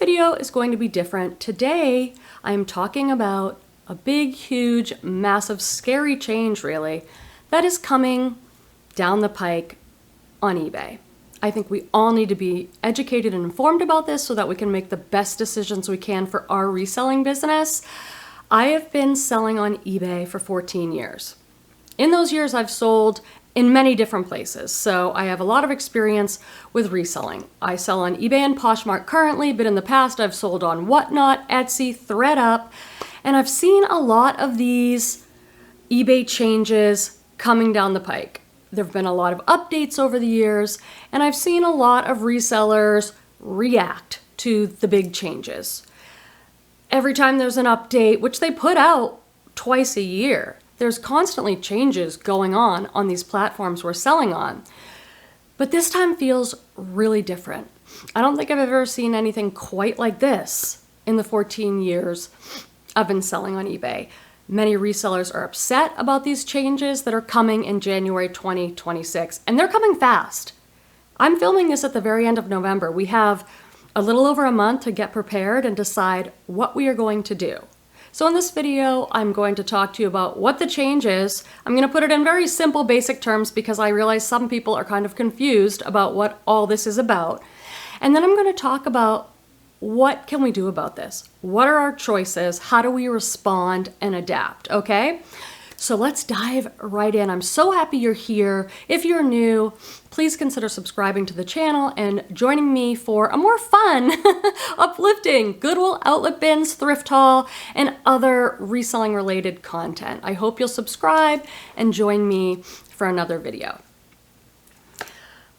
video is going to be different. Today, I'm talking about a big, huge, massive, scary change, really, that is coming down the pike on eBay. I think we all need to be educated and informed about this so that we can make the best decisions we can for our reselling business. I have been selling on eBay for 14 years. In those years, I've sold in many different places, so I have a lot of experience with reselling. I sell on eBay and Poshmark currently, but in the past I've sold on Whatnot, Etsy, ThredUp, and I've seen a lot of these eBay changes coming down the pike. There have been a lot of updates over the years, and I've seen a lot of resellers react to the big changes. Every time there's an update, which they put out twice a year, there's constantly changes going on these platforms we're selling on. But this time feels really different. I don't think I've ever seen anything quite like this in the 14 years I've been selling on eBay. Many resellers are upset about these changes that are coming in January 2026, and they're coming fast. I'm filming this at the very end of November. We have a little over a month to get prepared and decide what we are going to do. So in this video, I'm going to talk to you about what the change is. I'm going to put it in very simple, basic terms because I realize some people are kind of confused about what all this is about. And then I'm going to talk about what can we do about this? What are our choices? How do we respond and adapt? Okay? So let's dive right in. I'm so happy you're here. If you're new, please consider subscribing to the channel and joining me for a more fun, uplifting Goodwill outlet bins, thrift haul, and other reselling related content. I hope you'll subscribe and join me for another video.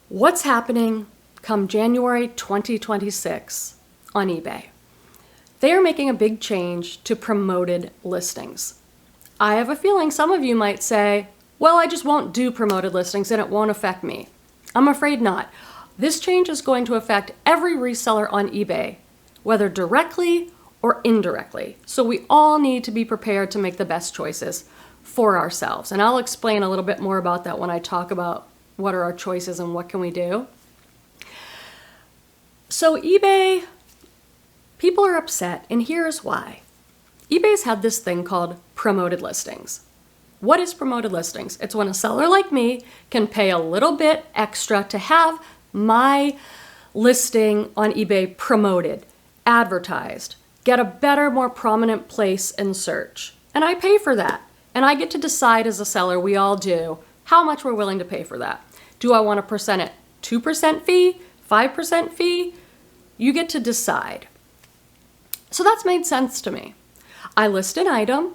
What's happening come January 2026 on eBay? They are making a big change to promoted listings. I have a feeling some of you might say, well, I just won't do promoted listings and it won't affect me. I'm afraid not. This change is going to affect every reseller on eBay, whether directly or indirectly. So we all need to be prepared to make the best choices for ourselves. And I'll explain a little bit more about that when I talk about what are our choices and what can we do. So eBay, people are upset, and here's why. eBay's had this thing called promoted listings. What is promoted listings? It's when a seller like me can pay a little bit extra to have my listing on eBay promoted, advertised, get a better, more prominent place in search. And I pay for that. And I get to decide as a seller, we all do, how much we're willing to pay for that. Do I want to present it 2% fee, 5% fee? You get to decide. So that's made sense to me. I list an item,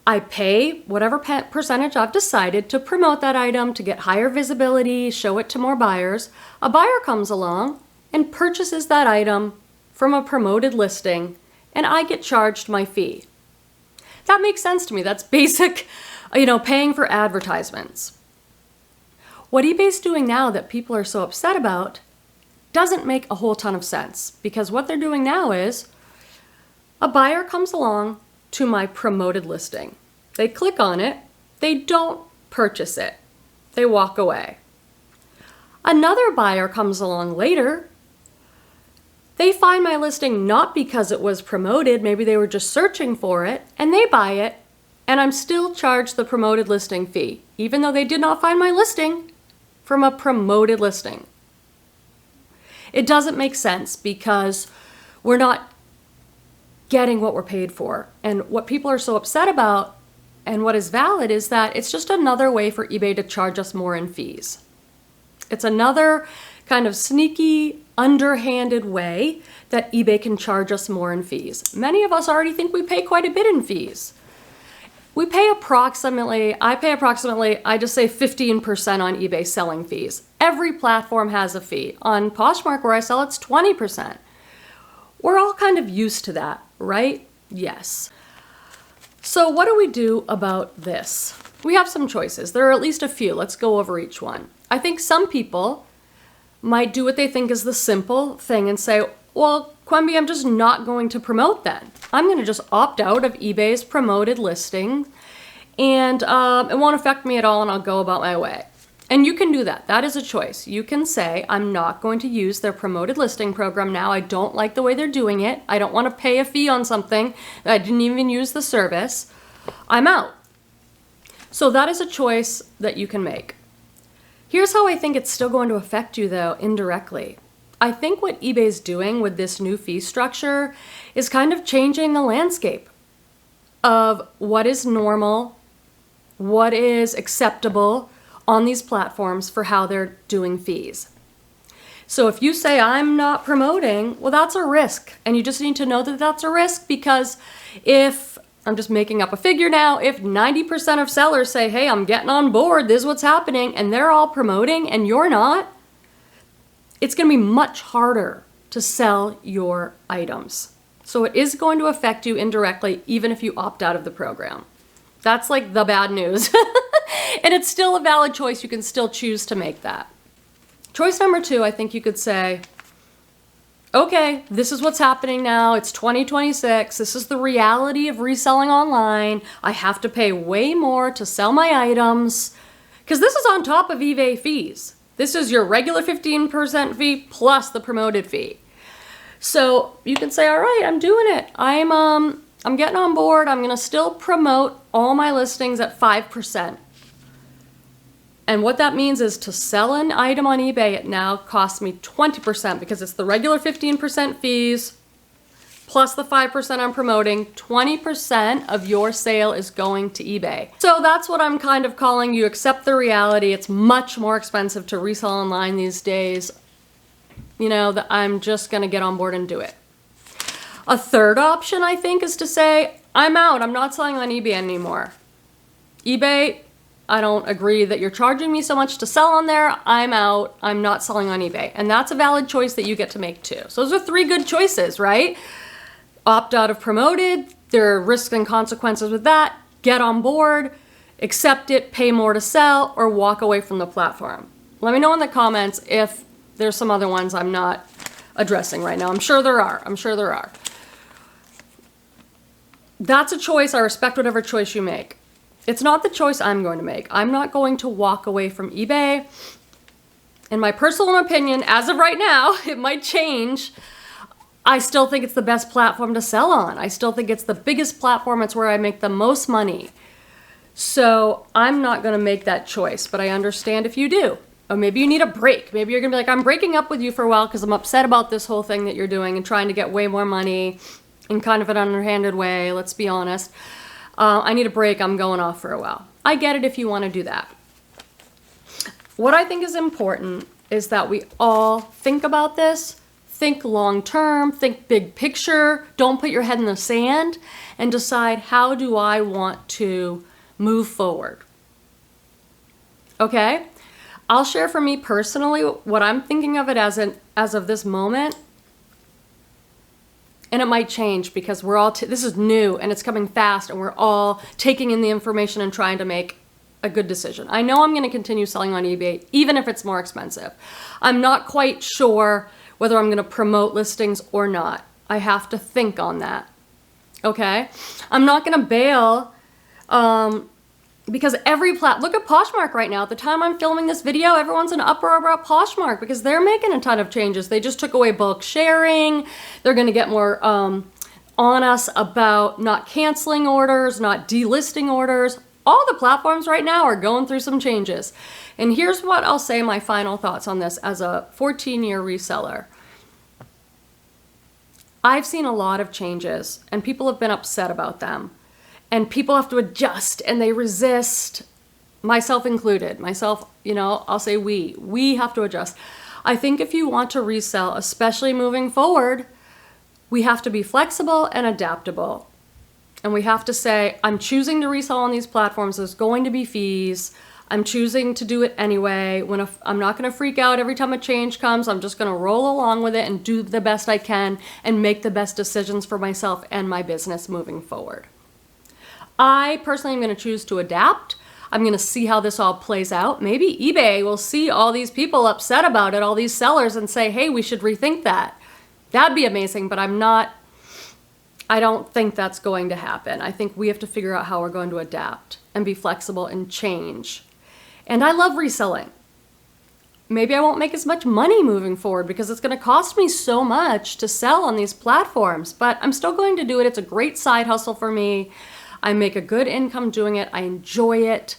I pay whatever percentage I've decided to promote that item to get higher visibility, show it to more buyers. A buyer comes along and purchases that item from a promoted listing, and I get charged my fee. That makes sense to me. That's basic, paying for advertisements. What eBay's doing now that people are so upset about doesn't make a whole ton of sense, because what they're doing now is a buyer comes along to my promoted listing. They click on it, they don't purchase it, they walk away. Another buyer comes along later, they find my listing not because it was promoted, maybe they were just searching for it, and they buy it, and I'm still charged the promoted listing fee, even though they did not find my listing from a promoted listing. It doesn't make sense because we're not getting what we're paid for. And what people are so upset about and what is valid is that it's just another way for eBay to charge us more in fees. It's another kind of sneaky, underhanded way that eBay can charge us more in fees. Many of us already think we pay quite a bit in fees. I pay approximately, I just say 15% on eBay selling fees. Every platform has a fee. On Poshmark where I sell, it's 20%. We're all kind of used to that, right? Yes. So what do we do about this? We have some choices. There are at least a few. Let's go over each one. I think some people might do what they think is the simple thing and say, well, Quenby, I'm just not going to promote then. I'm going to just opt out of eBay's promoted listing and it won't affect me at all and I'll go about my way. And you can do that. That is a choice. You can say, I'm not going to use their promoted listing program now. I don't like the way they're doing it. I don't want to pay a fee on something that I didn't even use the service. I'm out. So that is a choice that you can make. Here's how I think it's still going to affect you, though, indirectly. I think what eBay's doing with this new fee structure is kind of changing the landscape of what is normal, what is acceptable on these platforms for how they're doing fees. So if you say, I'm not promoting, well, that's a risk. And you just need to know that that's a risk, because if, I'm just making up a figure now, if 90% of sellers say, hey, I'm getting on board, this is what's happening, and they're all promoting and you're not, it's going to be much harder to sell your items. So it is going to affect you indirectly, even if you opt out of the program. That's like the bad news. And it's still a valid choice. You can still choose to make that. Choice number 2, I think you could say, okay, this is what's happening now. It's 2026. This is the reality of reselling online. I have to pay way more to sell my items, because this is on top of eBay fees. This is your regular 15% fee plus the promoted fee. So you can say, all right, I'm doing it. I'm getting on board. I'm going to still promote all my listings at 5%. And what that means is, to sell an item on eBay, it now costs me 20%, because it's the regular 15% fees plus the 5% I'm promoting. 20% of your sale is going to eBay. So that's what I'm kind of calling, you accept the reality. It's much more expensive to resell online these days. You know, that I'm just going to get on board and do it. A third option, I think, is to say, I'm out. I'm not selling on eBay anymore. eBay, I don't agree that you're charging me so much to sell on there. I'm out. I'm not selling on eBay. And that's a valid choice that you get to make too. So those are 3 good choices, right? Opt out of promoted. There are risks and consequences with that. Get on board, accept it, pay more to sell, or walk away from the platform. Let me know in the comments if there's some other ones I'm not addressing right now. I'm sure there are. That's a choice. I respect whatever choice you make. It's not the choice I'm going to make. I'm not going to walk away from eBay. In my personal opinion, as of right now, it might change. I still think it's the best platform to sell on. I still think it's the biggest platform. It's where I make the most money. So I'm not going to make that choice, but I understand if you do. Or maybe you need a break. Maybe you're going to be like, I'm breaking up with you for a while because I'm upset about this whole thing that you're doing and trying to get way more money in kind of an underhanded way. Let's be honest. I need a break. I'm going off for a while. I get it if you want to do that. What I think is important is that we all think about this. Think long term, think big picture. Don't put your head in the sand, and decide, how do I want to move forward? Okay? I'll share for me personally what I'm thinking of it as of this moment. And it might change, because we're all, this is new and it's coming fast, and we're all taking in the information and trying to make a good decision. I know I'm going to continue selling on eBay, even if it's more expensive. I'm not quite sure whether I'm going to promote listings or not. I have to think on that. Okay? I'm not going to bail, because look at Poshmark right now. At the time I'm filming this video, everyone's in uproar about Poshmark because they're making a ton of changes. They just took away bulk sharing. They're going to get more on us about not canceling orders, not delisting orders. All the platforms right now are going through some changes. And here's what I'll say, my final thoughts on this as a 14-year reseller. I've seen a lot of changes, and people have been upset about them. And people have to adjust, and they resist, myself included. I'll say we have to adjust. I think if you want to resell, especially moving forward, we have to be flexible and adaptable. And we have to say, I'm choosing to resell on these platforms. There's going to be fees. I'm choosing to do it anyway. I'm not going to freak out every time a change comes. I'm just going to roll along with it and do the best I can and make the best decisions for myself and my business moving forward. I personally am going to choose to adapt. I'm going to see how this all plays out. Maybe eBay will see all these people upset about it, all these sellers, and say, hey, we should rethink that. That'd be amazing, but I don't think that's going to happen. I think we have to figure out how we're going to adapt and be flexible and change. And I love reselling. Maybe I won't make as much money moving forward because it's going to cost me so much to sell on these platforms, but I'm still going to do it. It's a great side hustle for me. I make a good income doing it. I enjoy it,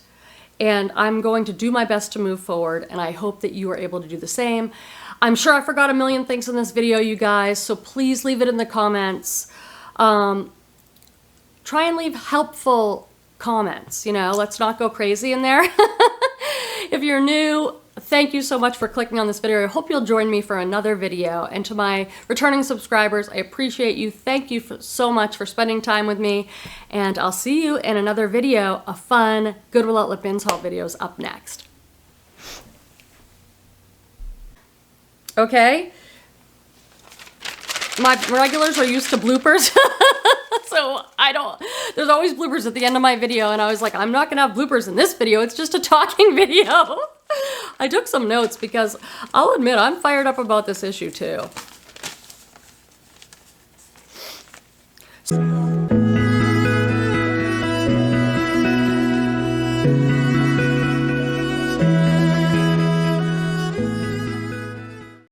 and I'm going to do my best to move forward, and I hope that you are able to do the same. I'm sure I forgot a million things in this video, you guys, so please leave it in the comments. Try and leave helpful comments, you know, let's not go crazy in there. If you're new, thank you so much for clicking on this video. I hope you'll join me for another video. And to my returning subscribers, I appreciate you. Thank you so much for spending time with me. And I'll see you in another video. A fun Goodwill Outlet Bins haul video is up next. Okay. My regulars are used to bloopers. So there's always bloopers at the end of my video, and I was like, I'm not gonna have bloopers in this video, it's just a talking video. I took some notes because I'll admit I'm fired up about this issue too.